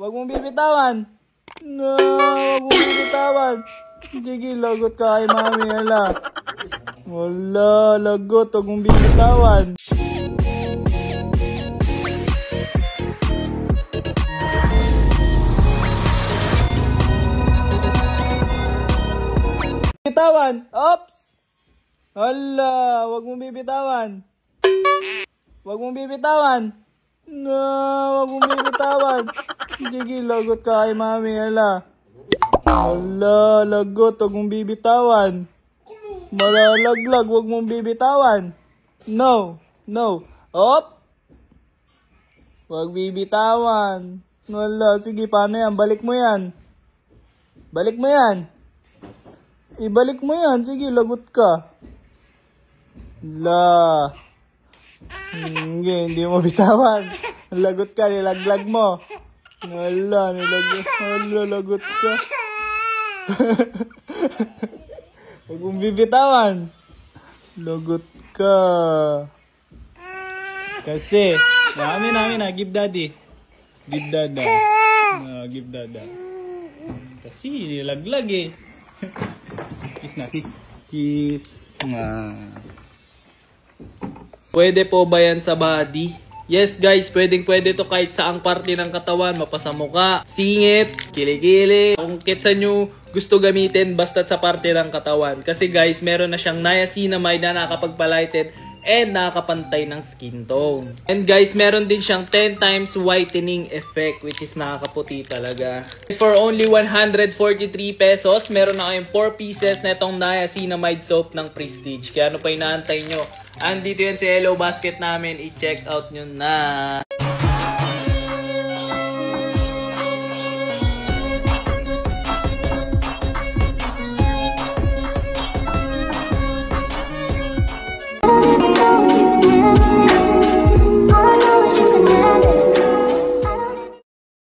Wag mong bibitawan. No, wag mong bibitawan. Sige, lagot ka kay mami, hala. Wala, lagot. Wag mong bibitawan. Bibitawan. Oops. Hala, wag mong bibitawan. Wag mong bibitawan. No, wag mong bibitawan. Sige, lagot ka kay mami, hala. Hala, lagot, wag mong bibitawan. Malalaglag, wag mong bibitawan. No, no. Op! Wag bibitawan. Hala, sige, paano yan? Balik mo yan. Balik mo yan. Ibalik mo yan. Sige, lagot ka. Hala. Hindi mo bitawan. Lagot ka, nilaglag mo. Hala, nilaglag. Hala, lagot ka. Huwag mong bibitawan. Lagot ka. Kasi, namin na, give daddy. Give dada. Give dada. Kasi, nilaglag eh. Kiss na, kiss. Kiss. Pwede po ba yan sa body? Yes guys, pwede to kahit saang parte ng katawan. Mapasamuka, singit, kilikili. Kung kitsa nyo gusto gamitin, basta't sa parte ng katawan. Kasi guys, meron na siyang niacinamide na nakakapagpalighted and nakakapantay ng skin tone. And guys, meron din siyang 10 times whitening effect, which is nakakaputi talaga. For only 143 pesos, meron na kayong 4 pieces na itong niacinamide soap ng Prestige. Kaya ano pa inaantay nyo? Andito yan si Hello Basket namin. I-check out nyo na.